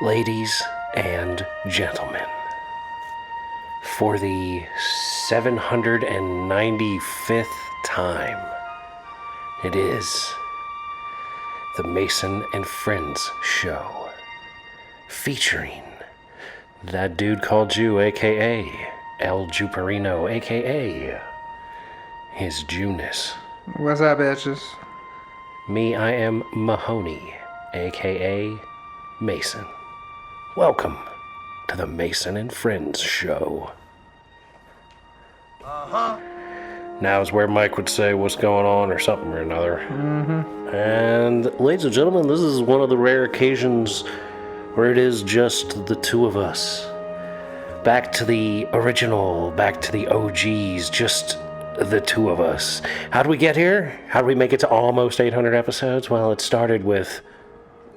Ladies and gentlemen, for the 795th time, it is the Mason and Friends Show, featuring that dude called Jew, aka El Juperino, aka his Jewness. What's up, bitches? Me, I am Mahoney, aka Mason. Welcome to the Mason and Friends Show. Now's where Mike would say what's going on or something or another. And ladies and gentlemen, this is one of the rare occasions where it is just the two of us. Back to the original, back to the OGs, just the two of us. How did we get here? How did we make it to almost 800 episodes? Well, it started with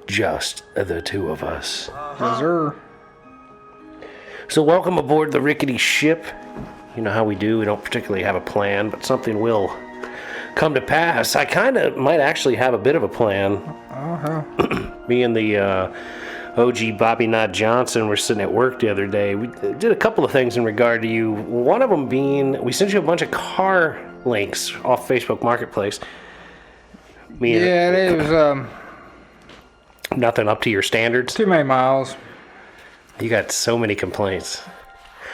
just the two of us. Yes, sir. So welcome aboard the rickety ship. You know how we do, we don't particularly have a plan, but something will come to pass. I kind of might actually have a bit of a plan. Me and the OG Bobby Knott Johnson were sitting at work the other day. We did a couple of things in regard to you. One of them being, we sent you a bunch of car links off Facebook Marketplace. It was Nothing up to your standards. too many miles. You got so many complaints.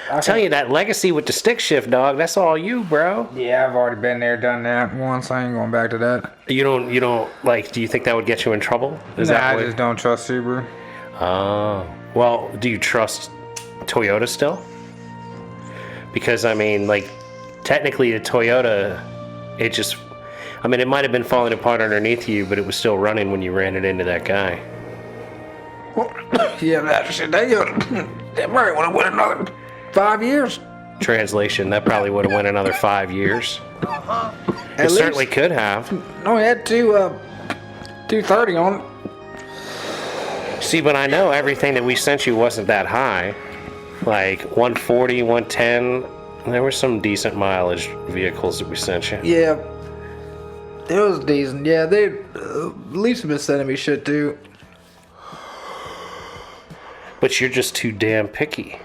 I'll tell you, that legacy with the stick shift, dog, that's all you, bro. Yeah, I've already been there, done that once. I ain't going back to that. You don't, like, do you think that would get you in trouble? I just don't trust Subaru. Well, do you trust Toyota still? Because, I mean, like, technically the Toyota, it might have been falling apart underneath you, but it was still running when you ran it into that guy. Well, yeah, that shit, they probably would have went another 5 years. Translation, that probably would have went another 5 years. It certainly could have. No, it had 230 on it. See, but I know everything that we sent you wasn't that high. Like 140, 110. There were some decent mileage vehicles that we sent you. Yeah, it was decent. Yeah, they at least have been sending me shit too. But you're just too damn picky.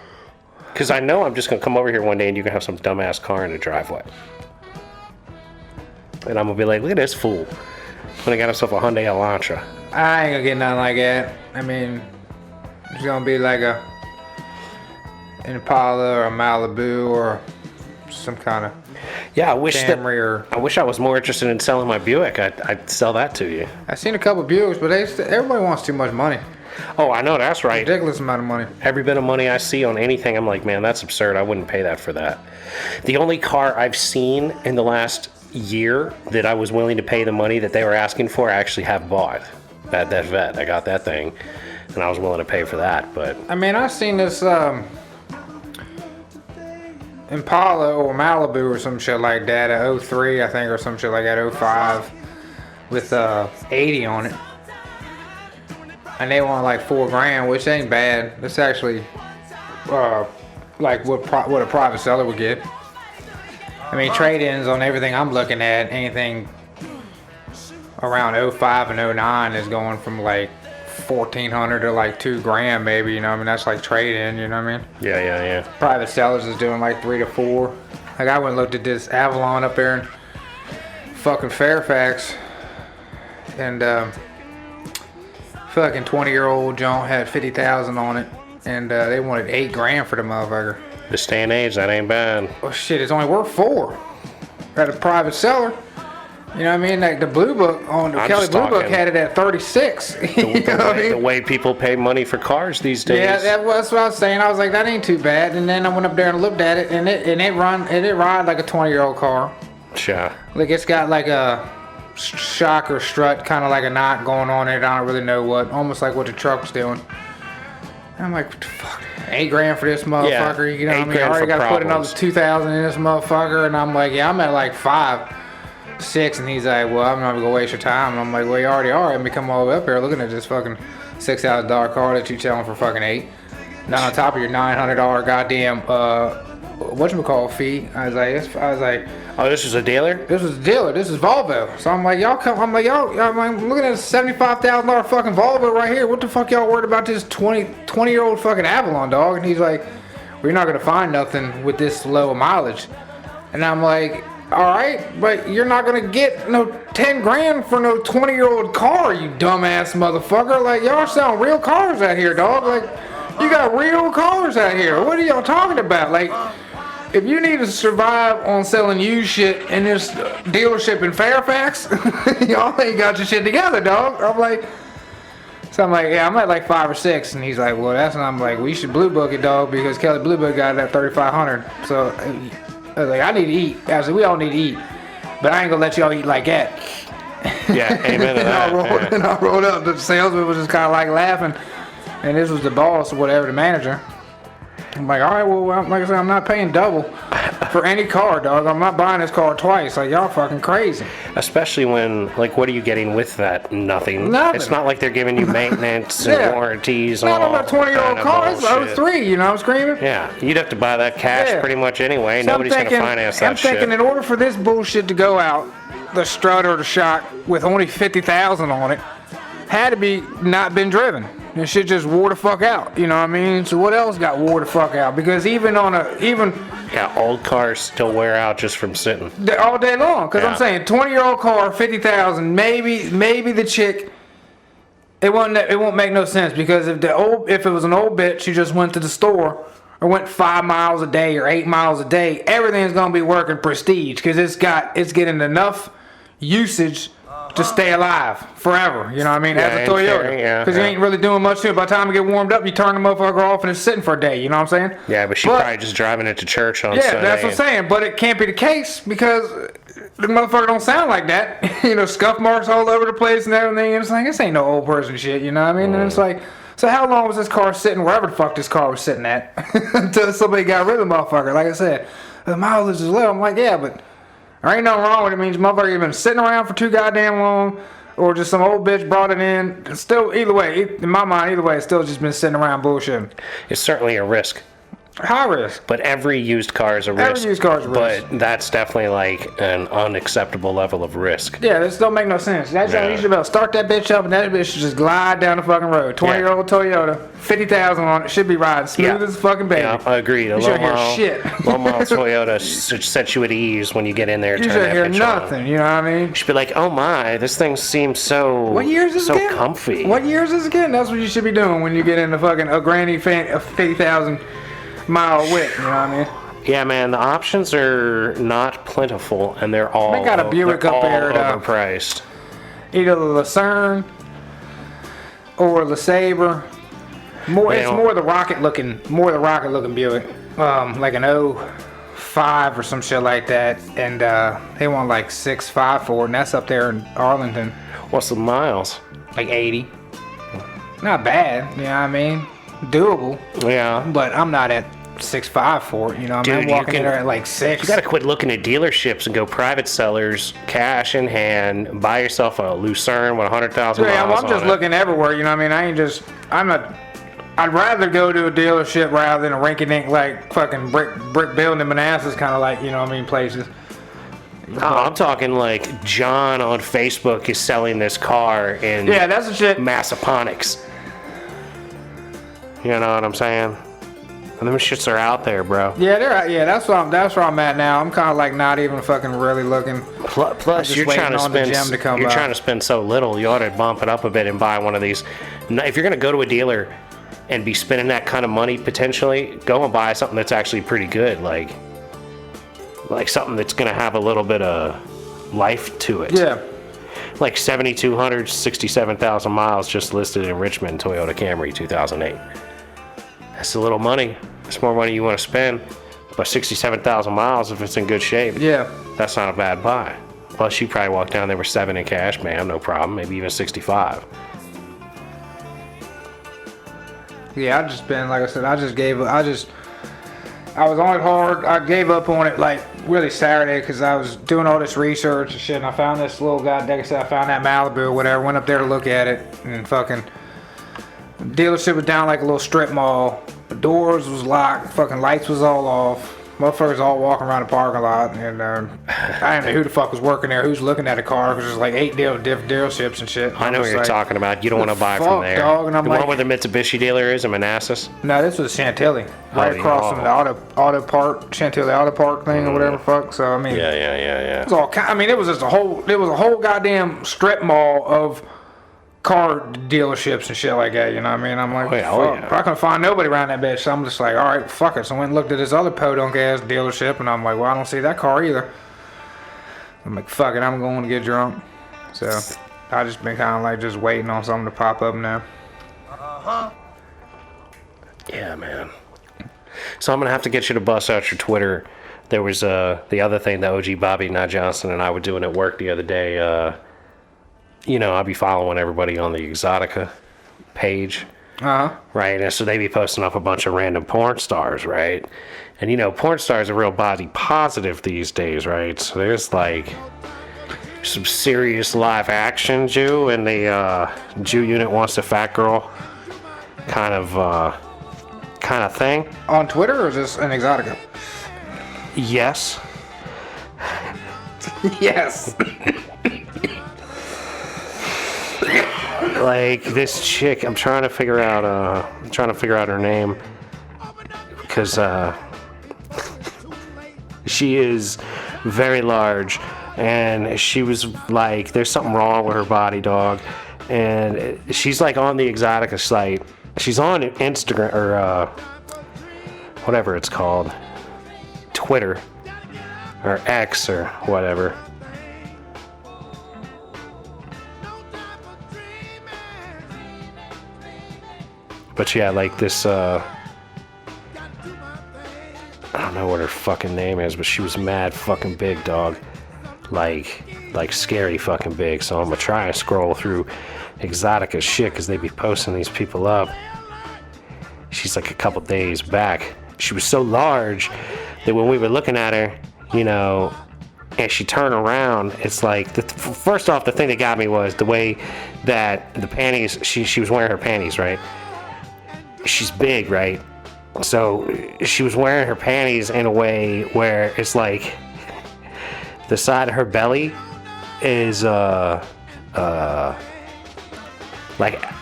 Because I know I'm just going to come over here one day and you're going to have some dumbass car in the driveway. And I'm going to be like, look at this fool. When he got himself a Hyundai Elantra. I ain't gonna get nothing like that. I mean, it's gonna be like an Impala or a Malibu or some kind of Yeah, I wish Camry or... I wish I was more interested in selling my Buick. I'd sell that to you. I've seen a couple Buicks, but everybody wants too much money. Oh, I know, that's right. Ridiculous amount of money. Every bit of money I see on anything, I'm like, man, that's absurd. I wouldn't pay that for that. The only car I've seen in the last year that I was willing to pay the money that they were asking for, I actually have bought. That Vet. I got that thing, and I was willing to pay for that, but... I mean, I've seen this Impala or Malibu or some shit like that, a 03, I think, or some shit like that, 05, with 80 on it. And they want like $4,000, which ain't bad. It's actually like what a private seller would get. I mean, trade-ins on everything I'm looking at, anything around 05 and 09 is going from like $1,400 to like $2,000 maybe, you know what I mean? That's like trade-in, you know what I mean? Yeah. Private sellers is doing like 3 to 4. Like I went and looked at this Avalon up there in fucking Fairfax, and fucking 20-year-old John had 50,000 on it, and they wanted $8,000 for the motherfucker. This day and age, that ain't bad. Oh shit, it's only worth 4 at a private seller. You know what I mean? Like the Blue Book on the Kelly Blue Book had it at 36. The way people pay money for cars these days. Yeah, that's what I was saying. I was like, that ain't too bad. And then I went up there and looked at it, and it ride like a 20-year-old car. Sure. Like it's got like a shock or strut, kind of like a knot going on it. I don't really know what. Almost like what the truck was doing. And I'm like, what the fuck? $8,000 for this motherfucker. Yeah, you know what I mean? I already got to put another $2,000 in this motherfucker, and I'm like, yeah, I'm at like 5, 6, and he's like, well, I'm not gonna waste your time. And I'm like, well, you already are. And we come all the way up here looking at this fucking $6,000 car that you selling for fucking 8. Now on top of your $900 goddamn whatchamacallit fee. I was like, Oh, this is a dealer? This was a dealer. This is Volvo. So I'm like, y'all come. I'm like, y'all. I'm looking at a $75,000 fucking Volvo right here. What the fuck y'all worried about this 20-year-old fucking Avalon, dog? And he's like, we're not gonna find nothing with this low mileage. And I'm like, all right, but you're not gonna get no 10 grand for no 20-year-old car, you dumbass motherfucker. Like, y'all selling real cars out here, dog. Like, you got real cars out here. What are y'all talking about? Like, if you need to survive on selling used shit in this dealership in Fairfax, y'all ain't got your shit together, dog. I'm like, yeah, I'm at like 5 or 6, and he's like, well, that's, and I'm like, we should blue book it, dog, because Kelly Blue Book got it at 3,500. So I was like, I need to eat. I said, we all need to eat, but I ain't gonna let y'all eat like that. Yeah, amen to that. And I rolled up. The salesman was just kind of like laughing, and this was the boss or whatever, the manager. I'm like, all right, well, like I said, I'm not paying double for any car, dog. I'm not buying this car twice. Like, y'all fucking crazy. Especially when, like, what are you getting with that? Nothing. It's not like they're giving you maintenance and warranties. Not on a 20-year-old car. It's 03, you know, I'm screaming. Yeah, you'd have to buy that cash pretty much anyway. So nobody's going to finance that shit. I'm thinking in order for this bullshit to go out, the strut or the shock with only 50,000 on it, had to be not been driven. This shit just wore the fuck out, you know what I mean? So what else got wore the fuck out? Because even yeah, old cars still wear out just from sitting all day long. Because I'm saying 20-year-old car, 50,000, maybe the chick, it won't make no sense, because if it was an old bitch, she just went to the store or went 5 miles a day or 8 miles a day, everything's gonna be working prestige, because it's getting enough usage to stay alive forever, you know what I mean? As a Toyota, because you ain't really doing much to it. By the time it get warmed up, you turn the motherfucker off and it's sitting for a day, you know what I'm saying? Yeah, but she's probably just driving it to church on Sunday. Yeah, that's what I'm saying, but it can't be the case, because the motherfucker don't sound like that. You know, scuff marks all over the place and everything, and it's like, this ain't no old person shit, you know what I mean? And it's like, so how long was this car sitting wherever the fuck this car was sitting at until somebody got rid of the motherfucker? Like I said, the mileage is low. I'm like, yeah, but there ain't nothing wrong with it. It means motherfucker either been sitting around for too goddamn long, or just some old bitch brought it in. Still, either way, in my mind, it's still just been sitting around bullshitting. It's certainly a risk. High risk. But every used car is a risk. Every used car is a risk. But that's definitely like an unacceptable level of risk. Yeah, this don't make no sense. That's you should be able to start that bitch up and that bitch should just glide down the fucking road. 20-year-old Toyota, 50,000 on it, should be riding smooth as a fucking baby. Yeah, I agree. You shouldn't hear shit. Low model Toyota should set you at ease when you get in there. You shouldn't hear nothing, you know what I mean? You should be like, oh my, this thing seems so what year is this so again? Comfy. What year is this again? That's what you should be doing when you get in the fucking a granny fan of 50,000 mile width, you know what I mean? Yeah, man, the options are not plentiful, and they're all they got a Buick up there overpriced. Either the Lucerne or the Sabre. It's more the rocket looking Buick, like an 05 or some shit like that, and they want like 6.5 for it, and that's up there in Arlington. What's the miles? Like 80. Not bad, you know what I mean? Doable. Yeah. But I'm not at 6.5 for it, you know what I mean? I'm walking in there at like 6. You gotta quit looking at dealerships and go private sellers, cash in hand, buy yourself a Lucerne with 100,000 miles I'm just looking everywhere, you know what I mean? I'd rather go to a dealership rather than a rinky-dink like fucking brick building in Manassas, kind of like, you know what I mean, places. I'm talking like John on Facebook is selling this car in that's the shit. Massaponax. You know what I'm saying? And them shits are out there, bro. Yeah, that's where I'm at now. I'm kind of like not even fucking really looking. Plus, you're trying to spend so little. You ought to bump it up a bit and buy one of these. If you're gonna go to a dealer and be spending that kind of money potentially, go and buy something that's actually pretty good, like something that's gonna have a little bit of life to it. Yeah. Like 7,200, 67,000 miles just listed in Richmond, Toyota Camry 2008. That's a little money. It's more money you want to spend. But 67,000 miles, if it's in good shape, that's not a bad buy. Plus, you probably walk down there with 7 in cash, man, no problem. Maybe even 65. Yeah, I just been, like I said, I was on it hard. I gave up on it like really Saturday because I was doing all this research and shit, and I found this little guy, like I said, I found that Malibu or whatever, went up there to look at it, and fucking dealership was down like a little strip mall. The doors was locked, fucking lights was all off. Motherfuckers all walking around the parking lot, and I don't know who the fuck was working there, who's looking at the car, because there's like 8 different dealerships and shit. I know what you're talking about. You don't want to buy from fuck, there. dog? And I'm the like, one where the Mitsubishi dealer is in Manassas? no, this was Chantilly. Right across from the auto park, Chantilly Auto Park thing or whatever the fuck. So, I mean. Yeah. It was all I mean, it was just a whole goddamn strip mall of car dealerships and shit like that, you know what I mean? I'm like, fuck, I couldn't find nobody around that bitch, so I'm just like, alright, fuck it. So I went and looked at this other podunk ass dealership, and I'm like, well, I don't see that car either. I'm like, fuck it, I'm going to get drunk. So I just been kind of like just waiting on something to pop up now. Yeah, man. So I'm gonna have to get you to bust out your Twitter. There was the other thing that OG Bobby Not Johnson and I were doing at work the other day. You know, I'll be following everybody on the Exxxotica page. Right? And so they be posting up a bunch of random porn stars, right? And you know, porn stars are real body positive these days, right? So there's like some serious live action Jew, and the Jew unit wants a fat girl kind of thing. On Twitter, or is this an Exxxotica? Yes. Yes. Like this chick, I'm trying to figure out her name, because she is very large, and she was like, there's something wrong with her body, dog, and she's like on the Exxxotica site. She's on Instagram, or whatever it's called, Twitter, or X, or whatever. But yeah, like this, I don't know what her fucking name is, but she was mad fucking big, dog. Like scary fucking big. So I'm gonna try and scroll through Exxxotica shit, because they be posting these people up. She's like a couple days back. She was so large that when we were looking at her, you know, and she turned around, it's like, first off, the thing that got me was the way that the panties, she was wearing her panties, right? She's big, right? So she was wearing her panties in a way where it's like the side of her belly is like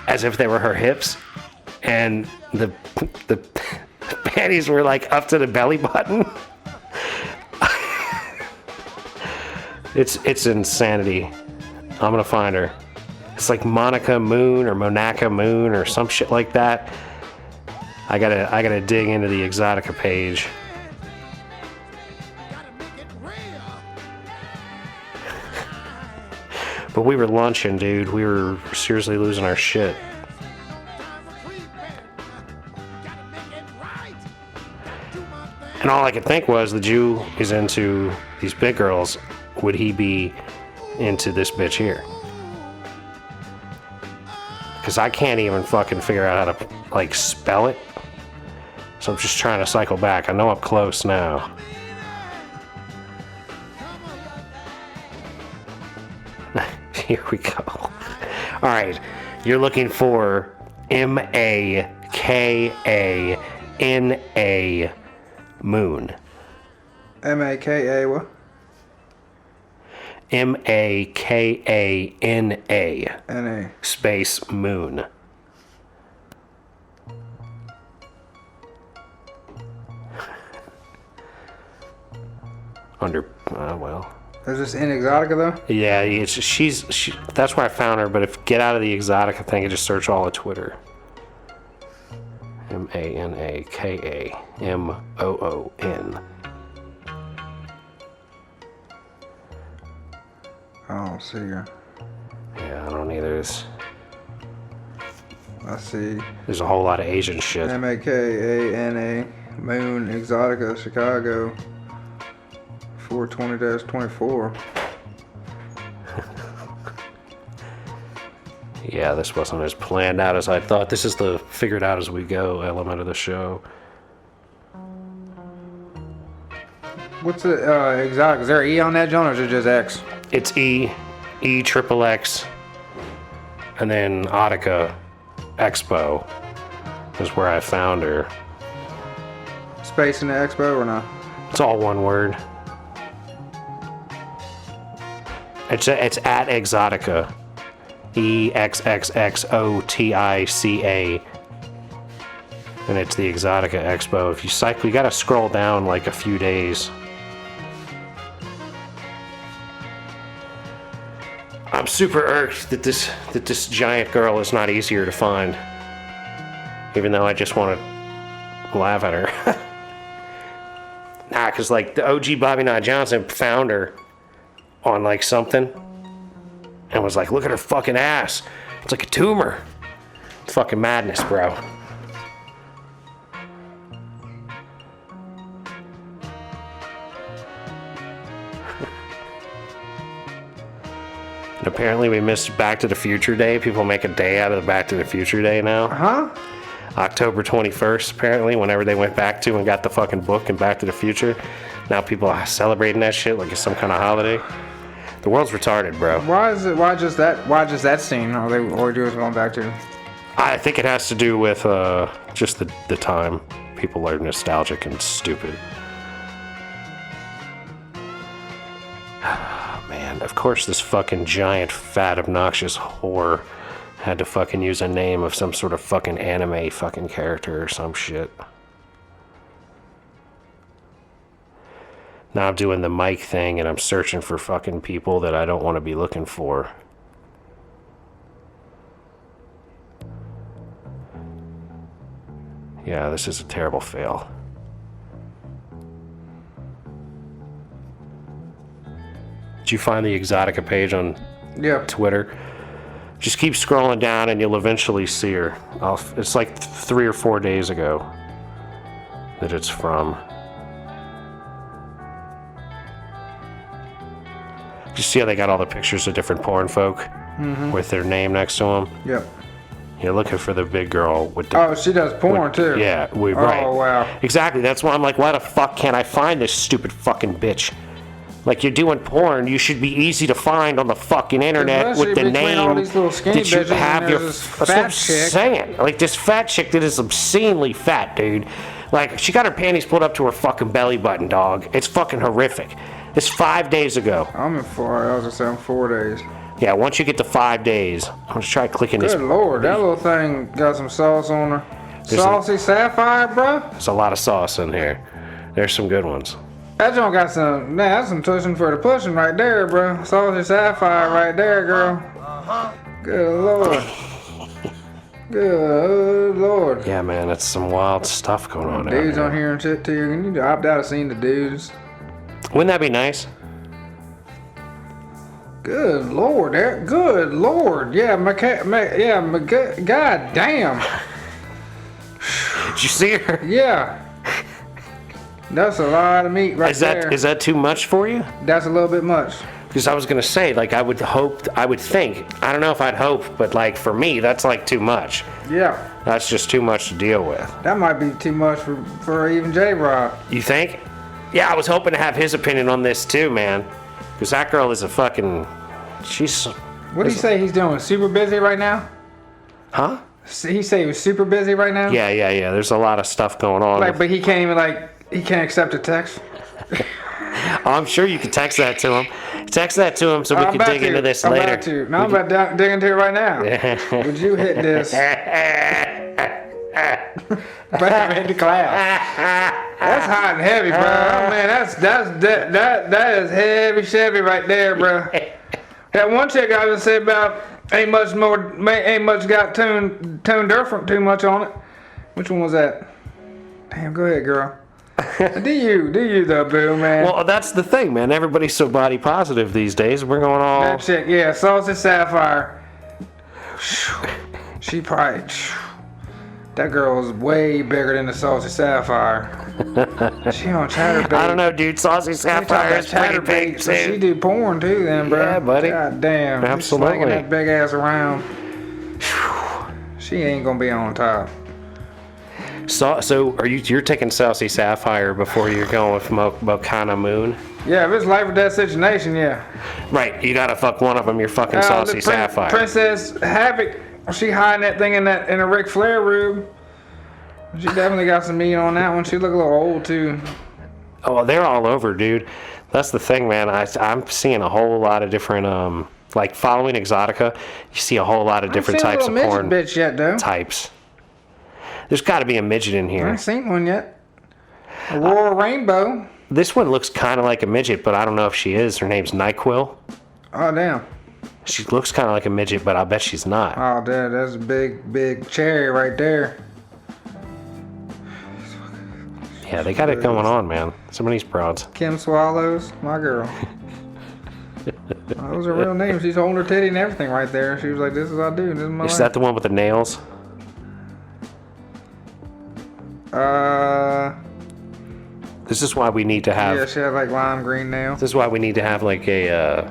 as if they were her hips, and the panties were like up to the belly button. It's insanity. I'm gonna find her. It's like Monica Moon or Monaca Moon or some shit like that. I gotta dig into the Exxxotica page. But we were lunching, dude. We were seriously losing our shit. And all I could think was, the Jew is into these big girls. Would he be into this bitch here? Because I can't even fucking figure out how to, like, spell it. So I'm just trying to cycle back. I know I'm close now. Here we go. Alright. You're looking for M-A-K-A-N-A Moon. M-A-K-A what? M-A-K-A-N-A N-A space Moon. Under, well. Is this in Exxxotica though? Yeah, she's that's where I found her. But if get out of the Exxxotica thing and just search all of Twitter. M-A-N-A-K-A-M-O-O-N. I don't see her. Yeah, I don't either. I see. There's a whole lot of Asian shit. M-A-K-A-N-A Moon Exxxotica Chicago 420-24. Yeah, this wasn't as planned out as I thought. This is the figured out as we go element of the show. What's the Exxxotica? Is there an E on that, John, or is it just X? It's triple X, and then Autica Expo is where I found her. Space in the Expo or not? It's all one word. It's at Exxxotica. EXXXOTICA. And it's the Exxxotica Expo. If you cycle, you gotta scroll down like a few days. I'm super irked that this giant girl is not easier to find. Even though I just want to laugh at her. Nah, cause like the OG Bobby Knott Johnson found her on like something and was like, look at her fucking ass. It's like a tumor. It's fucking madness, bro. And apparently we missed Back to the Future Day. People make a day out of the Back to the Future Day now. Huh? October 21st, apparently, whenever they went back to and got the fucking book and Back to the Future. Now people are celebrating that shit like it's some kind of holiday. The world's retarded, bro. Why just that scene? Are they just going back to? I think it has to do with just the time. People are nostalgic and stupid. Man, of course this fucking giant, fat, obnoxious whore had to fucking use a name of some sort of fucking anime fucking character or some shit. Now I'm doing the mic thing and I'm searching for fucking people that I don't want to be looking for. Yeah, this is a terrible fail. Did you find the Exxxotica page on Twitter? Just keep scrolling down and you'll eventually see her. It's like 3 or 4 days ago that it's from. You see how they got all the pictures of different porn folk with their name next to them? Yep. You're looking for the big girl with the... Oh, she does porn too. Yeah, right. Oh, wow. Exactly. That's why I'm like, why the fuck can't I find this stupid fucking bitch? Like, you're doing porn, you should be easy to find on the fucking internet with the name all these little skinny that you bitches have and your... there's this That's what fat I'm chick. saying. Like, this fat chick that is obscenely fat, dude. Like, she got her panties pulled up to her fucking belly button, dog. It's fucking horrific. It's 5 days ago. I'm in 4. I was just saying 4 days. Yeah, once you get to 5 days, I'm gonna try clicking this. Good lord, that little thing got some sauce on her. Saucy sapphire, bro. There's a lot of sauce in here. There's some good ones. That joint got some, man, that's some tushing for the pushing right there, bro. Saucy sapphire right there, girl. Good lord. Good lord. Yeah, man, it's some wild stuff going on out Dudes here. on here and shit too. You need to opt out of seeing the dudes. Wouldn't that be nice? Good lord, Eric. Good lord. Yeah, god damn. Did you see her? Yeah. That's a lot of meat right there. Is that too much for you? That's a little bit much. Because I was gonna say, like, I would think, I don't know if I'd hope, but like for me, that's like too much. Yeah. That's just too much to deal with. That might be too much for even J-Rock. You think? Yeah, I was hoping to have his opinion on this too, man. Because that girl is a fucking, she's... What did he say he's doing? Super busy right now? Huh? He say he was super busy right now? Yeah. There's a lot of stuff going on. Like, but he can't even, he can't accept a text? I'm sure you can text that to him. Text that to him so we can dig into this later. I'm about to. No, I'm about to dig into it right now. Would you hit this? Bam, hit the cloud. That's hot and heavy, bro. Oh, man, that is heavy Chevy right there, bro. That one chick I was gonna say about ain't much got tuned different too much on it. Which one was that? Damn, go ahead, girl. do you though, boo, man? Well, that's the thing, man. Everybody's so body positive these days. We're going all... That chick, yeah, Saucy Sapphire. She probably... That girl is way bigger than the Saucy Sapphire. She on Chatterbait. I don't know, dude. Saucy Sapphire is pretty big, too. She do porn, too, then, bro. Yeah, buddy. God damn. Absolutely. Slinging that big ass around. She ain't gonna be on top. So you're taking Saucy Sapphire before you're going with Mokana Moon? Yeah, if it's life or death situation, yeah. Right, you gotta fuck one of them. You're fucking Saucy Sapphire. Princess Havoc, she hiding that thing in a Ric Flair room. She definitely got some meat on that one. She look a little old too. Oh, they're all over, dude. That's the thing, man. I'm seeing a whole lot of different, like following Exxxotica, you see a whole lot of different types of porn bitch yet, though. types. There's got to be a midget in I here. ain't seen one yet. Aurora Rainbow. This one looks kind of like a midget, but I don't know if she is. Her name's NyQuil. Oh, damn. She looks kind of like a midget, but I bet she's not. Oh, damn, that's a big cherry right there. Yeah, they got it going on, man. Some of these broads. Kim Swallows, my girl. Those are real names. She's holding her titty and everything right there. She was like, this is what I do. This is my life. Is that the one with the nails? This is why we need to have. Yeah, she had like lime green nails. This is why we need to have like a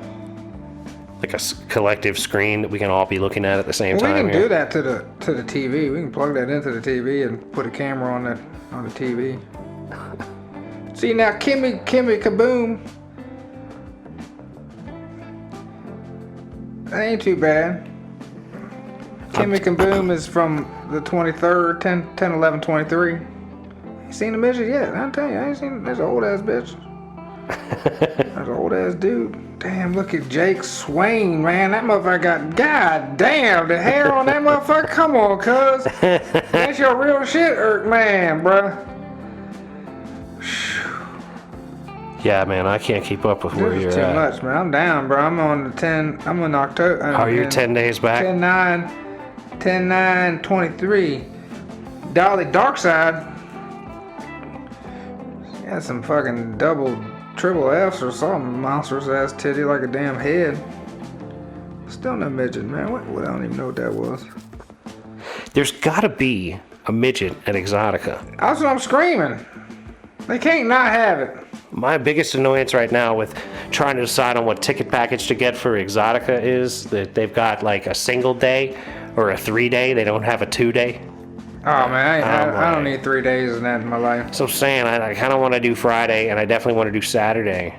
collective screen that we can all be looking at the same time. We can do that to the TV. We can plug that into the TV and put a camera on the TV. See now, Kimmy Kaboom. That ain't too bad. Kimmy Kaboom is from the 23rd, 10/11/23. Ain't seen the midget yet. I'll tell you, I ain't seen this old ass bitch. That's an old ass dude. Damn, look at Jake Swain, man. That motherfucker got, god damn, the hair on that motherfucker. Come on, cuz. That's your real shit, man, bruh. Yeah, man, I can't keep up with where This you're is too at. much, man. I'm down, bro. I'm on the 10. I'm in October. Oh, you're 10 days back? 10/9/23. Dolly Darkside. She had some fucking triple F's or something. Monstrous ass titty like a damn head. Still no midget, man. What? I don't even know what that was. There's gotta be a midget at Exxxotica. That's what I'm screaming. They can't not have it. My biggest annoyance right now with trying to decide on what ticket package to get for Exxxotica is that they've got like a single day or a 3-day. They don't have a 2-day. Oh man, I don't need 3 days of that in my life. So I'm saying I kind of want to do Friday and I definitely want to do Saturday.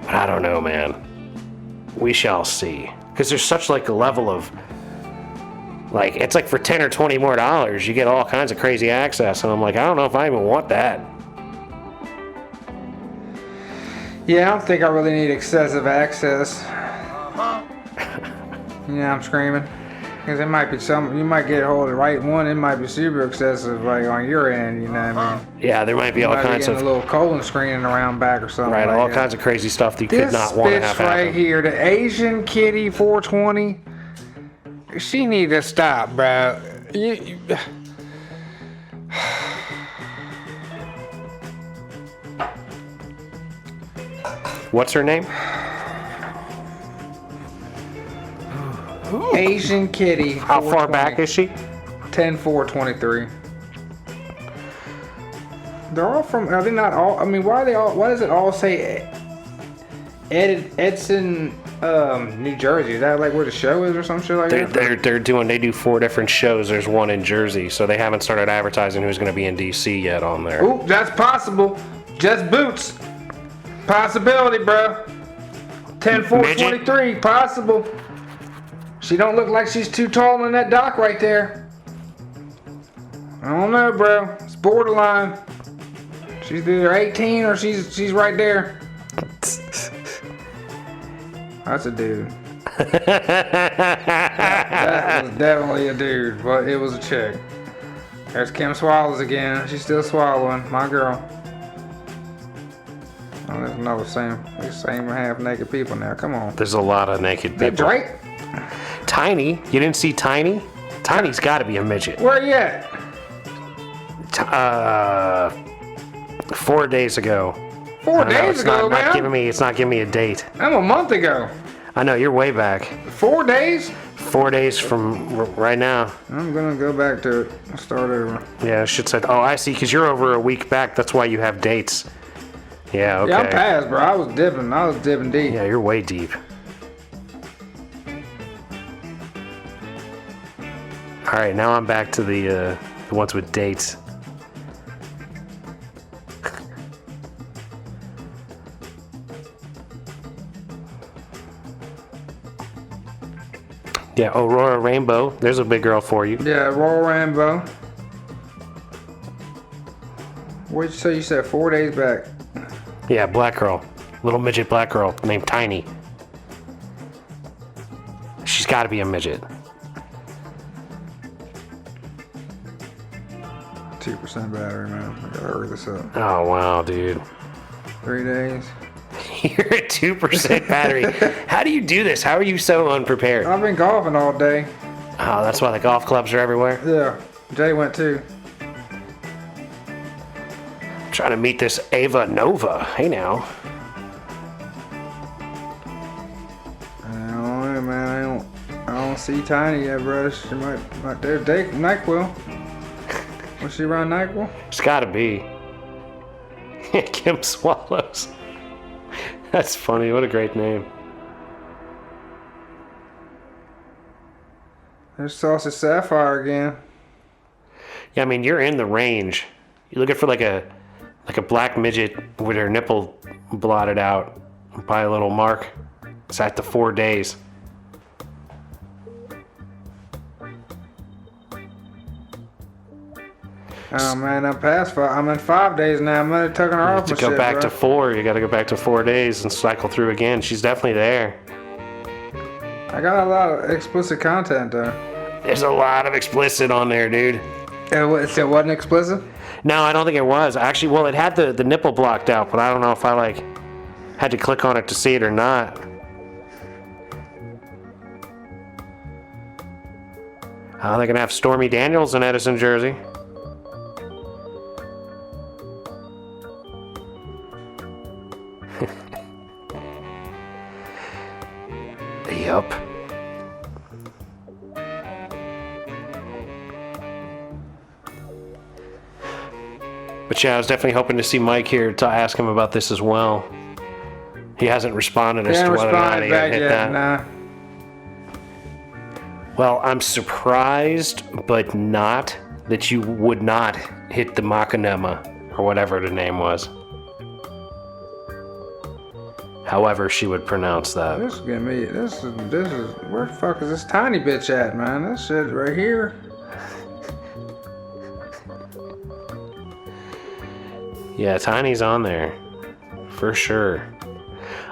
But I don't know, man. We shall see. Because there's such like a level of like, it's like for $10 or $20 more, you get all kinds of crazy access. And I'm like, I don't know if I even want that. Yeah, I don't think I really need excessive access. I'm screaming. Because it might be you might get a hold of the right one, it might be super excessive, like on your end, you know what I mean? Yeah, there might be all kinds of. A little colon screening around back or something. Right, like all that. kinds of crazy stuff that you could not want to have happen. This bitch right here, the Asian Kitty 420, she need to stop, bro. What's her name? Asian Kitty. How far back is she? 10/4/23. They're all from. Are they not all? I mean, why are they all? Why does it all say Edson, New Jersey? Is that like where the show is or some shit like that? They do 4 different shows. There's one in Jersey, so they haven't started advertising who's going to be in DC yet on there. Ooh, that's possible. Just boots. Possibility, bro. 10/4/23. Possible. She don't look like she's too tall on that dock right there. I don't know, bro. It's borderline. She's either 18 or she's right there. That's a dude. that was definitely a dude, but it was a chick. There's Kim Swallows again. She's still swallowing. My girl. Oh, there's another same half naked people now. Come on. There's a lot of naked people. That Drake? Tiny? You didn't see Tiny? Tiny's got to be a midget. Where you at? 4 days ago. 4 days ago, man. It's not giving me a date. I'm a month ago. I know, you're way back. 4 days? 4 days from right now. I'm gonna go back to it. I'll start over. Yeah, it should say. Oh, I see. Because you're over a week back. That's why you have dates. Yeah. Okay. Yeah, I'm past, bro. I was dipping deep. Yeah, you're way deep. All right, now I'm back to the ones with dates. Yeah, Aurora Rainbow. There's a big girl for you. Yeah, Royal Rainbow. What'd you say? You said 4 days back. Yeah, black girl. Little midget black girl named Tiny. She's got to be a midget. 2% battery, man. I gotta hurry this up. Oh, wow, dude. 3 days. You're at 2% battery. How do you do this? How are you so unprepared? I've been golfing all day. Oh, that's why the golf clubs are everywhere? Yeah. Jay went too. I'm trying to meet this Ava Nova. Hey, now. I don't know, man. I don't see Tiny yet, bro. She might do NyQuil. Was she around NyQuil? It's gotta be. Kim Swallows. That's funny. What a great name. There's Saucy Sapphire again. Yeah, I mean, you're in the range. You're looking for like a black midget with her nipple blotted out by a little mark. It's at the 4 days. Oh man, I'm past 5. I'm in 5 days now. I'm not taking her off To my go shit, back bro. to 4, you gotta go back to 4 days and cycle through again. She's definitely there. I got a lot of explicit content though. There's a lot of explicit on there, dude. It wasn't explicit? No, I don't think it was. Actually, well, it had the nipple blocked out, but I don't know if I had to click on it to see it or not. Oh, they're gonna have Stormy Daniels in Edison, Jersey. Yup. But yeah, I was definitely hoping to see Mike here to ask him about this as well. He hasn't responded as to whether or not he had hit that. Nah. Well, I'm surprised, but not, that you would not hit the Machinema, or whatever the name was. However she would pronounce that. This is getting me. This is where the fuck is this tiny bitch at, man? This shit right here. Yeah, Tiny's on there. For sure.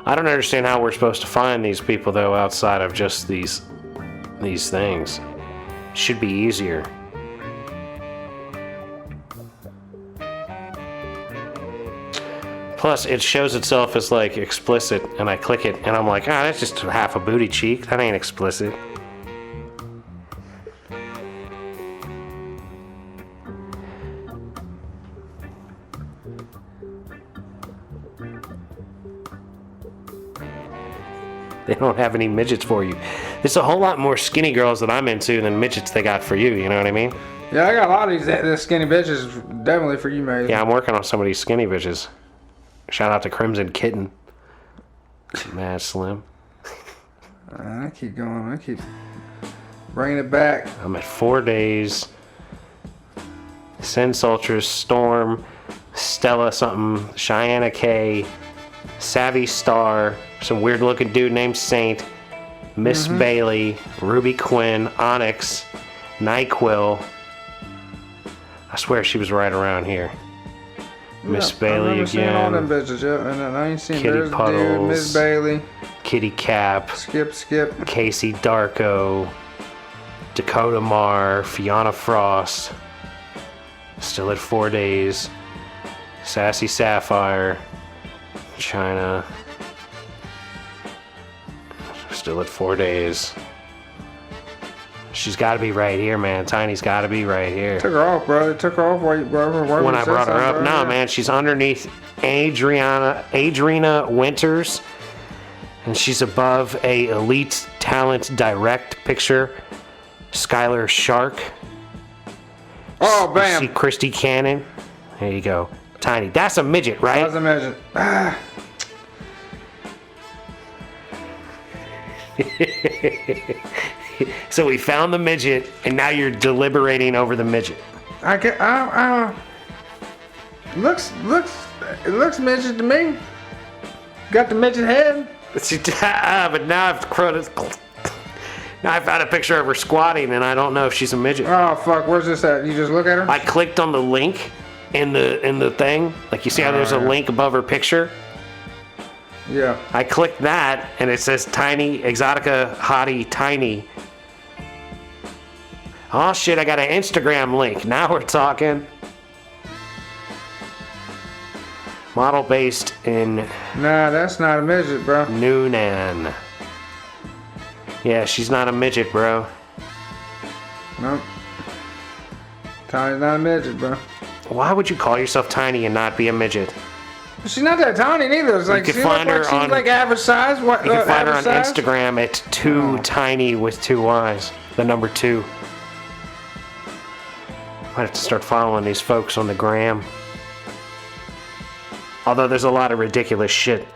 I don't understand how we're supposed to find these people, though, outside of just these things. Should be easier. Plus, it shows itself as, like, explicit, and I click it, and I'm like, ah, that's just half a booty cheek. That ain't explicit. They don't have any midgets for you. There's a whole lot more skinny girls that I'm into than midgets they got for you, you know what I mean? Yeah, I got a lot of these skinny bitches definitely for you, mate. Yeah, I'm working on some of these skinny bitches. Shout out to Crimson Kitten. Mad Slim. I keep going. I keep bringing it back. I'm at 4 days. Sense Ultras, Storm, Stella something, Cheyenne K, Savvy Star, some weird looking dude named Saint, Miss Bailey, Ruby Quinn, Onyx, NyQuil. I swear she was right around here. Miss Bailey I've seen all them again. bitches, yeah. And then I ain't seen Kitty there's a dude, Puddles. Miss Bailey, Kitty Cap, Skip. Casey Darko, Dakota Mar, Fiona Frost. Still at 4 days. Sassy Sapphire, China. Still at 4 days. She's got to be right here, man. Tiny's got to be right here. Took her off, bro. They took her off while When I brought her up, no, man, she's underneath Adriana Winters, and she's above a Elite Talent Direct picture. Skylar Shark. Oh, You bam. see Christy Cannon. There you go. Tiny. That's a midget, right? As I mentioned. So we found the midget, and now you're deliberating over the midget. It looks midget to me. Got the midget head. But now I found a picture of her squatting, and I don't know if she's a midget. Oh fuck, where's this at? You just look at her? I clicked on the link, in the thing. Like you see how there's a link above her picture? Yeah. I clicked that and it says Tiny, Exxxotica Hottie Tiny. Oh shit, I got an Instagram link. Now we're talking. Model based in Nah, that's not a midget, bro. Noonan. Yeah, she's not a midget, bro. Nope. Tiny's not a midget, bro. Why would you call yourself tiny and not be a midget? She's not that tiny neither. It's like can she find look her like she's on- like average size. What? You can find her on average size? Instagram at too tiny with 2 Y's. The number 2. Might have to start following these folks on the gram. Although there's a lot of ridiculous shit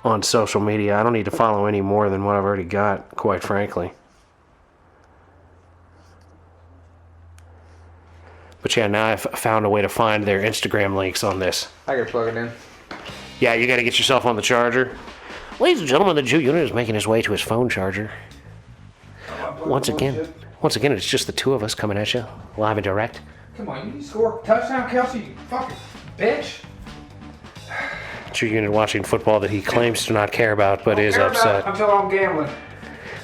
on social media. I don't need to follow any more than what I've already got, quite frankly. But yeah, now I've found a way to find their Instagram links on this. I gotta plug it in. Yeah, you gotta get yourself on the charger. Ladies and gentlemen, the Jew unit is making his way to his phone charger. Once again, it's just the two of us coming at you, live and direct. Come on, you need to score a touchdown, Kelsey, you fucking bitch. Jew unit watching football that he claims to not care about, but is upset. Until I'm gambling.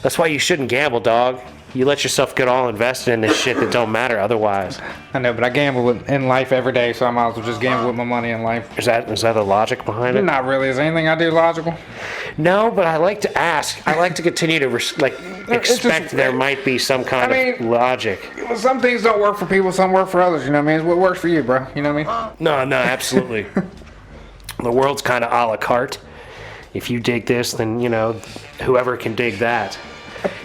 That's why you shouldn't gamble, dog. You let yourself get all invested in this shit that don't matter otherwise. I know, but I gamble in life every day, so I might as well just gamble with my money in life. Is that the logic behind it? Not really. Is anything I do logical? No, but I like to ask. I like to continue to expect there might be some kind of logic. Well, some things don't work for people, some work for others. You know what I mean? It's what works for you, bro. You know what I mean? No, absolutely. The world's kind of a la carte. If you dig this, then, you know, whoever can dig that.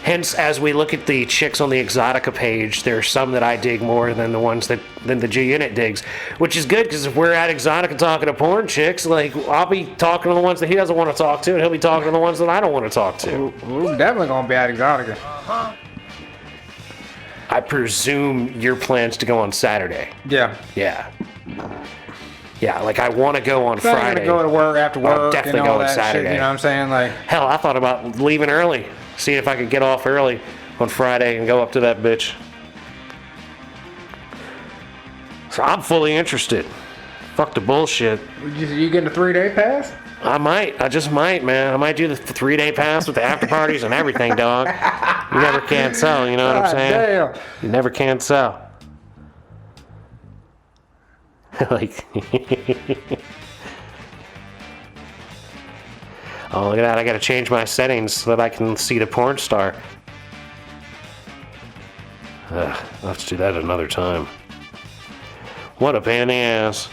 Hence, as we look at the chicks on the Exxxotica page, there are some that I dig more than the ones than the G Unit digs, which is good because if we're at Exxxotica talking to porn chicks, like I'll be talking to the ones that he doesn't want to talk to, and he'll be talking to the ones that I don't want to talk to. We're definitely gonna be at Exxxotica. I presume your plans to go on Saturday. Yeah. Yeah, like I want to go on I'm Friday. gonna go to work after work. I'll definitely and all go on that Saturday. Shit, you know what I'm saying? Like, hell, I thought about leaving early, seeing if I could get off early on Friday and go up to that bitch. So I'm fully interested. Fuck the bullshit. you getting a 3-day pass? I just might, man. I might do the 3-day pass with the after parties and everything, dog. You never can tell, you know what I'm saying? Damn. You never can tell. Like, oh, look at that. I gotta change my settings so that I can see the porn star. I'll have to do that another time. What a pain in the ass.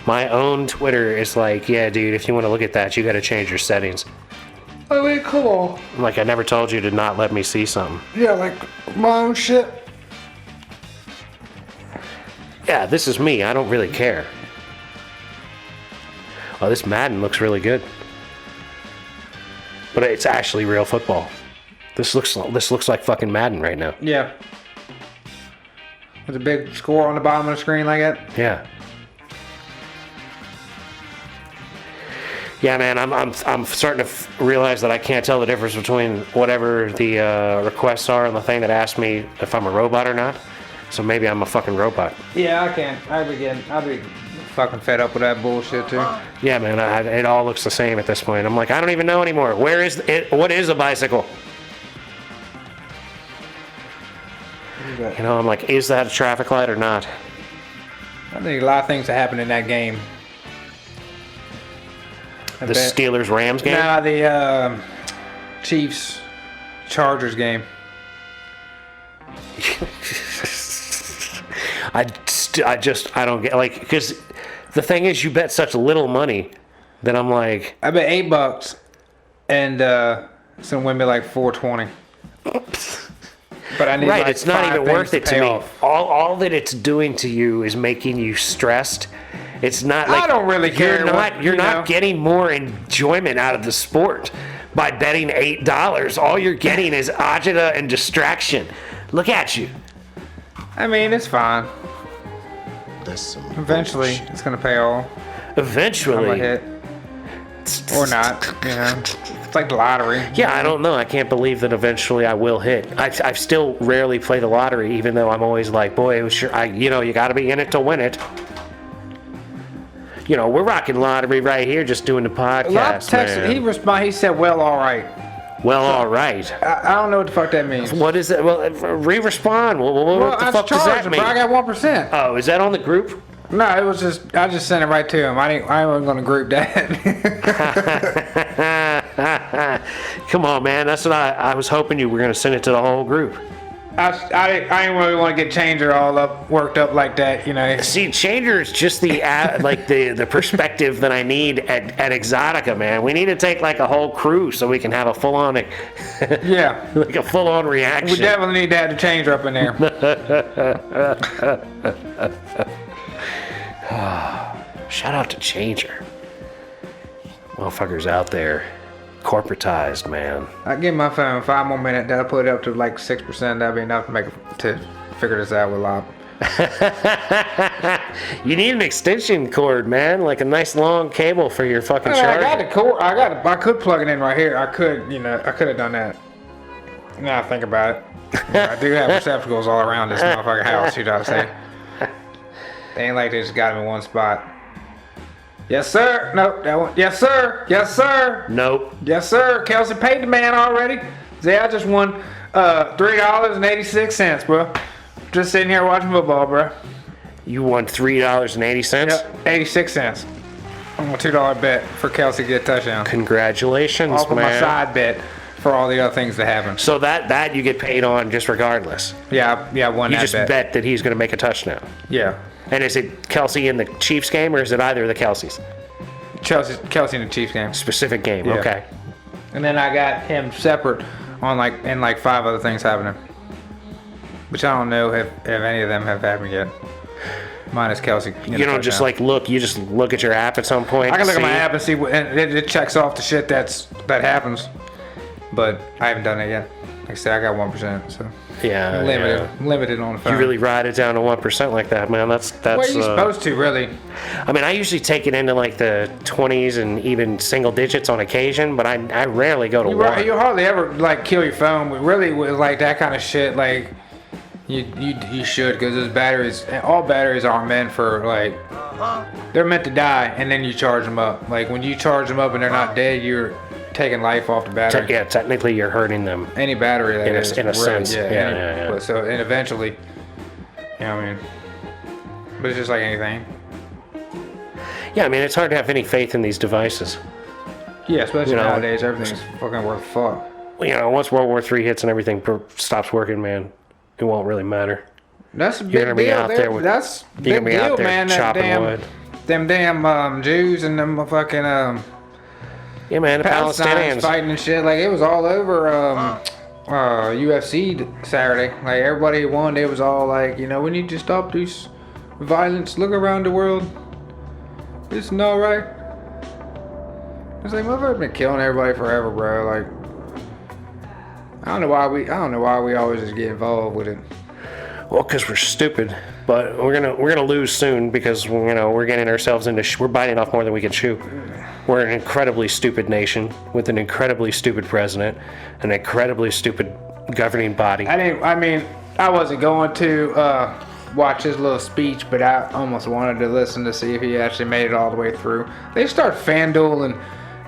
My own Twitter is like, yeah, dude, if you want to look at that, you gotta change your settings. I mean, come on. Like, I never told you to not let me see something. Yeah, like my own shit. Yeah, this is me. I don't really care. Oh, this Madden looks really good. But it's actually real football. This looks like fucking Madden right now. Yeah. There's a big score on the bottom of the screen like that. Yeah. Yeah, man, I'm starting to realize that I can't tell the difference between whatever the requests are and the thing that asks me if I'm a robot or not. So maybe I'm a fucking robot. Yeah, I can't. I'll be fucking fed up with that bullshit too. Yeah, man, it all looks the same at this point. I'm like, I don't even know anymore. Where is it? What is a bicycle? You know, I'm like, is that a traffic light or not? I think a lot of things that happen in that game. The Steelers-Rams game? Nah, the Chiefs-Chargers game. I don't get, like, because the thing is, you bet such little money that I'm like, I bet $8 and it's gonna win me like $4.20. But I need right, like it's not 5 even things worth it to pay me. off. All that it's doing to you is making you stressed. It's not like I don't really care. You're not getting more enjoyment out of the sport by betting $8. All you're getting is agita and distraction. Look at you. I mean, it's fine. That's some Eventually, bullshit. it's gonna pay off. I'm Eventually, gonna hit. Or not, you know. It's like the lottery. Yeah, I don't know. I can't believe that eventually I will hit. I still rarely play the lottery, even though I'm always like, boy, it was sure. You got to be in it to win it. You know, we're rocking lottery right here, just doing the podcast, man. He said, well, all right. Well, all right. I don't know what the fuck that means. What is that? Well, re-respond. What the fuck does that mean? I got 1%. Oh, is that on the group? No, it was just, I just sent it right to him. I wasn't going to group that. Come on, man. That's what I was hoping you were going to send it to the whole group. I didn't really want to get Changer all worked up like that, you know. See, Changer is just the perspective that I need at Exxxotica, man. We need to take like a whole crew so we can have a full on yeah, like a full on reaction. We definitely need to have the Changer up in there. Shout out to Changer. Motherfuckers out there. Corporatized, man. I give my phone 5 more minutes. That'll put it up to like 6%. That'll be enough to figure this out with Lob. You need an extension cord, man. Like a nice long cable for your fucking charger. I got the cord. I could plug it in right here. I could have done that. Now I think about it. I do have receptacles all around this motherfucking house. You know what I'm saying? They ain't like they just got them in one spot. Yes, sir. Nope, that one. Yes, sir. Yes, sir. Nope. Yes, sir. Kelsey paid the man already. Zay, I just won $3.86, bro. Just sitting here watching football, bro. You won $3.80? Yep, 86 cents. On a $2 bet for Kelsey to get a touchdown. Congratulations, off of man. my side bet for all the other things that happen. So that you get paid on just regardless. Yeah, I won you that just bet. bet that he's going to make a touchdown. Yeah. And is it Kelsey in the Chiefs game, or is it either of the Kelseys? Kelsey in the Chiefs game. Specific game, Yeah. okay. And then I got him separate on like 5 other things happening, which I don't know if any of them have happened yet. Minus Kelsey. You don't just look. You just look at your app at some point. I can look at my app and see and it checks off the shit that happens, but I haven't done it yet. Like I said, I got 1%, so Yeah, limited on the phone. You really ride it down to 1% like that, man. That's. Well, you're supposed to, really. I mean, I usually take it into like the 20s and even single digits on occasion, but I rarely go to 1. You hardly ever like kill your phone, but really with like that kind of shit, like you should, because those batteries, all batteries aren't meant for like, they're meant to die, and then you charge them up. Like when you charge them up and they're not dead, you're taking life off the battery. Yeah, technically you're hurting them. Any battery that is. In a sense. Yeah. But so, and eventually, you know what I mean? But it's just like anything. Yeah, I mean, it's hard to have any faith in these devices. Yeah, especially nowadays, everything's fucking worth fuck. You know, once World War III hits and everything stops working, man, it won't really matter. That's a big You're gonna be deal. out there with, That's you're big gonna be deal, out there man. chopping wood. Them damn Jews and them fucking yeah, man, the Palestinians fighting and shit. Like it was all over UFC Saturday. Like everybody won. It was all like, you know, we need to stop this violence. Look around the world. It's not right. It's like motherfuckers been killing everybody forever, bro. Like I don't know why we always just get involved with it. Well, because we're stupid, but we're gonna lose soon because we're getting ourselves into we're biting off more than we can chew. We're an incredibly stupid nation with an incredibly stupid president, an incredibly stupid governing body. I wasn't going to watch his little speech, but I almost wanted to listen to see if he actually made it all the way through. They start fandueling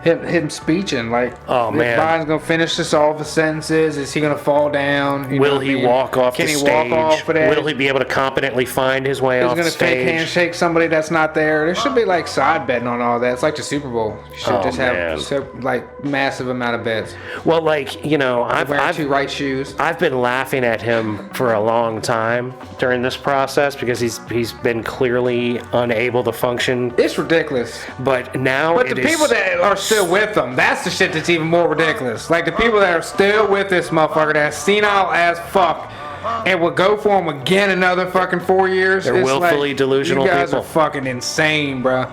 him speeching like, oh man, Biden's gonna finish this all the sentences. Is he gonna fall down? Will he walk off the stage? Can he walk off of that? Will he be able to competently find his way off the stage? He's gonna fake handshake somebody that's not there. There should be like side betting on all that. It's like the Super Bowl. You should just have like massive amount of bets. Well, like I've wearing 2 right shoes. I've been laughing at him for a long time during this process because he's been clearly unable to function. It's ridiculous. But now, the people that are still with them, that's the shit that's even more ridiculous. Like the people that are still with this motherfucker that's senile as fuck and will go for him again another fucking 4 years. They're willfully delusional people. You guys are fucking insane, bro.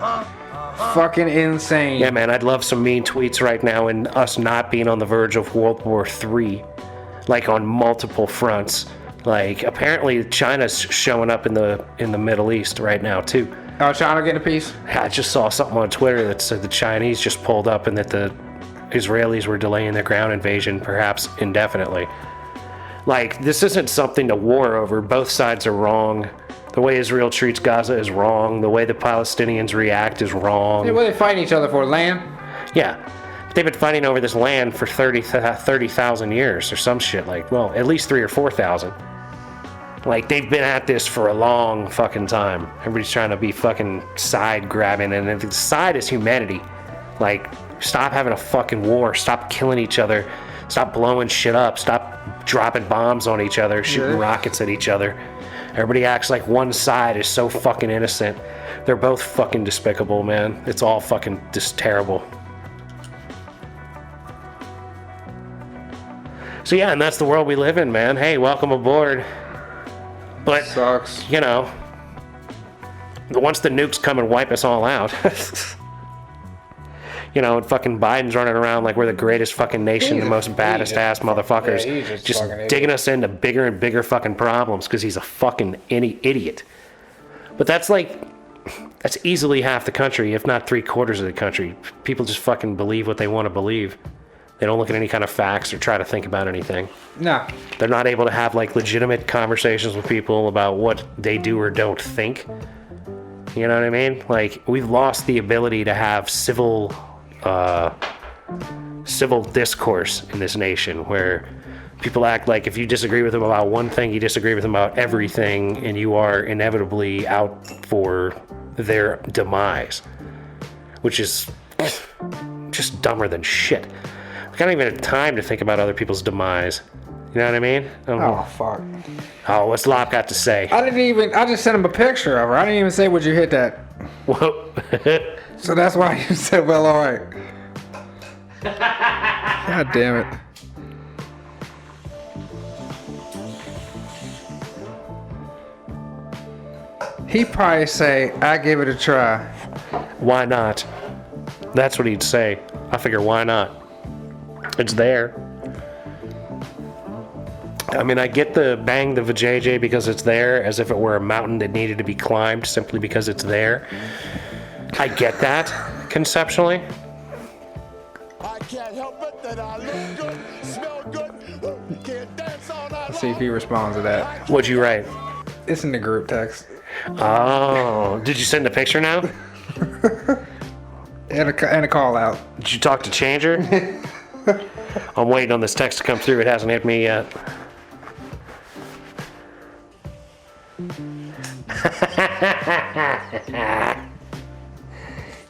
Fucking insane. Yeah, man, I'd love some mean tweets right now and us not being on the verge of World War III, like on multiple fronts. Like apparently China's showing up in the Middle East right now too. Oh, China getting a piece? I just saw something on Twitter that said the Chinese just pulled up and that the Israelis were delaying their ground invasion, perhaps indefinitely. Like, this isn't something to war over. Both sides are wrong. The way Israel treats Gaza is wrong. The way the Palestinians react is wrong. Yeah, well, they fighting each other for land. Yeah. They've been fighting over this land for 30,000 years or some shit. Like, well, at least 3,000 or 4,000. Like, they've been at this for a long fucking time. Everybody's trying to be fucking side grabbing, and the side is humanity. Like, stop having a fucking war. Stop killing each other. Stop blowing shit up. Stop dropping bombs on each other, shooting rockets at each other. Everybody acts like one side is so fucking innocent. They're both fucking despicable, man. It's all fucking just terrible. So yeah, and that's the world we live in, man. Hey, welcome aboard. But, Sucks. you know, once the nukes come and wipe us all out, you know, and fucking Biden's running around like we're the greatest fucking nation, the most baddest ass motherfuckers, just digging us into bigger and bigger fucking problems because he's a fucking idiot. But that's easily half the country, if not 3/4 of the country. People just fucking believe what they want to believe. They don't look at any kind of facts or try to think about anything. No. They're not able to have like legitimate conversations with people about what they do or don't think. You know what I mean? Like, we've lost the ability to have civil discourse in this nation where people act like if you disagree with them about one thing, you disagree with them about everything, and you are inevitably out for their demise, which is just dumber than shit. I don't even have time to think about other people's demise. You know what I mean? Oh, fuck. Oh, what's Lop got to say? I just sent him a picture of her. I didn't even say, would you hit that? Whoa. So that's why you said, well, all right. God damn it. He'd probably say, I give it a try. Why not? That's what he'd say. I figure, why not? It's there. I mean, I get the bang the vajayjay because it's there, as if it were a mountain that needed to be climbed simply because it's there. I get that, conceptually. I can't help it that I look good, smell good, can't dance all night. Let's see if he responds to that. What'd you write? It's in the group text. Oh, did you send a picture now? And a call out. Did you talk to Changer? I'm waiting on this text to come through. It hasn't hit me yet.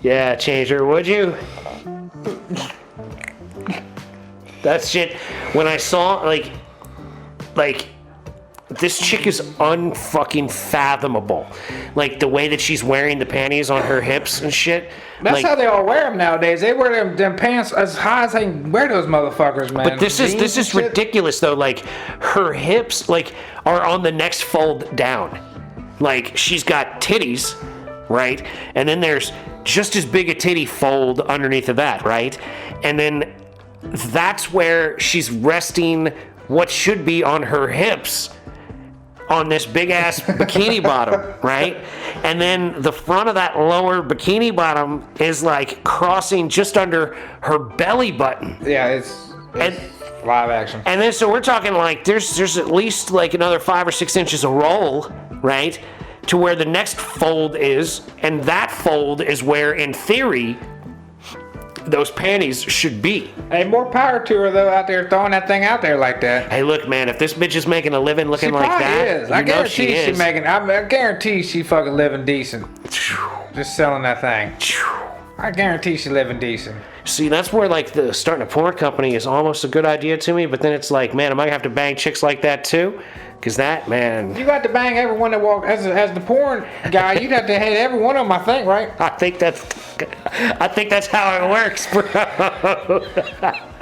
Yeah, Changer, would you? That shit, when I saw, like, this chick is unfucking fathomable. Like, the way that she's wearing the panties on her hips and shit. That's like, how they all wear them nowadays. They wear them pants as high as they can wear those motherfuckers, man. But this is ridiculous, though. Like, her hips, like, are on the next fold down. Like, she's got titties, right? And then there's just as big a titty fold underneath of that, right? And then that's where she's resting what should be on her hips on this big ass bikini bottom, right? And then the front of that lower bikini bottom is like crossing just under her belly button. Yeah, it's live action. And then so we're talking like there's at least like another 5 or 6 inches of roll, right? To where the next fold is, and that fold is where, in theory, those panties should be. Hey, more power to her though, out there throwing that thing out there like that. Hey, look, man, if this bitch is making a living looking like that, is. I guarantee she making. I guarantee she fucking living decent. Just selling that thing. I guarantee she living decent. See, that's where like the starting a porn company is almost a good idea to me, but then it's like, man, am I gonna have to bang chicks like that too? Because that, man... You got to bang everyone that walks... As the porn guy, you'd have to hit every one of them, I think, right? I think that's how it works, bro.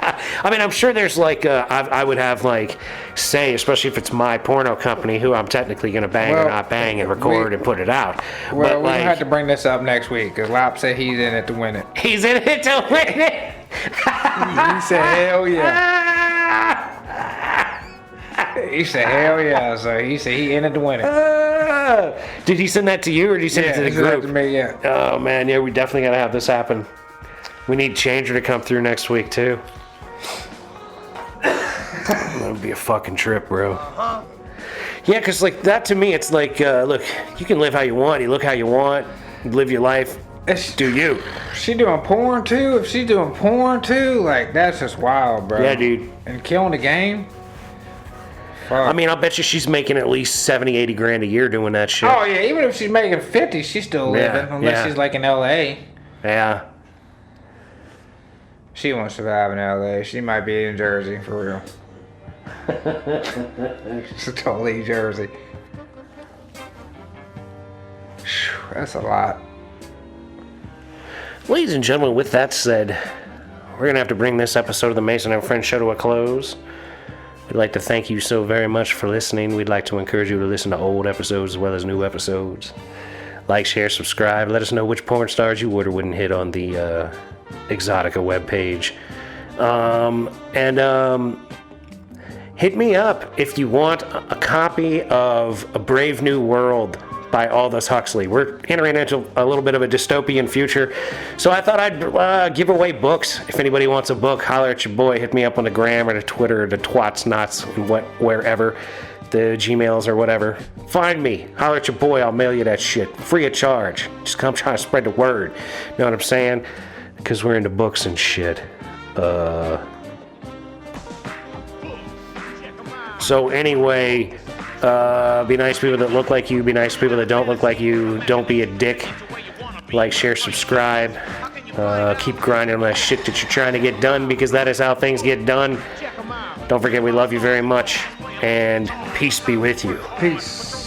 I mean, I'm sure there's like... I would have like, say, especially if it's my porno company, who I'm technically going to bang or not bang and record and put it out. Well, but, we'll have to bring this up next week, because Lop said he's in it to win it. He's in it to win it? He said, hell yeah. He said, hell yeah. So he said he ended the winning. Did he send that to you or did he send it to the he said that group? to me, yeah. Oh man, yeah, we definitely gotta have this happen. We need Changer to come through next week too. That would be a fucking trip, bro. Yeah, cause like that to me, it's like, look, you can live how you want. You look how you want. Live your life. Do you? She doing porn too? If she's doing porn too, like that's just wild, bro. Yeah, dude. And killing the game. Fuck. I mean, I'll bet you she's making at least 70, 80 grand a year doing that shit. Oh yeah, even if she's making 50, she's still living. Yeah, Unless yeah. she's like in LA. Yeah. She won't survive in LA. She might be in Jersey for real. She's totally Jersey. Whew, that's a lot. Ladies and gentlemen, with that said, we're going to have to bring this episode of the Mason and Friends show to a close. We'd like to thank you so very much for listening. We'd like to encourage you to listen to old episodes as well as new episodes. Like, share, subscribe. Let us know which porn stars you would or wouldn't hit on the Exxxotica webpage. Hit me up if you want a copy of A Brave New World by Aldous Huxley. We're entering into a little bit of a dystopian future, so I thought I'd give away books. If anybody wants a book, holler at your boy. Hit me up on the gram or the Twitter or the twats, knots, and wherever, the Gmails or whatever. Find me, holler at your boy. I'll mail you that shit free of charge. Just come try to spread the word. Know what I'm saying? Because we're into books and shit. So anyway, be nice to people that look like you. Be nice to people that don't look like you. Don't be a dick. Like, share, subscribe. Keep grinding on that shit that you're trying to get done, because that is how things get done. Don't forget, we love you very much, and peace be with you. Peace.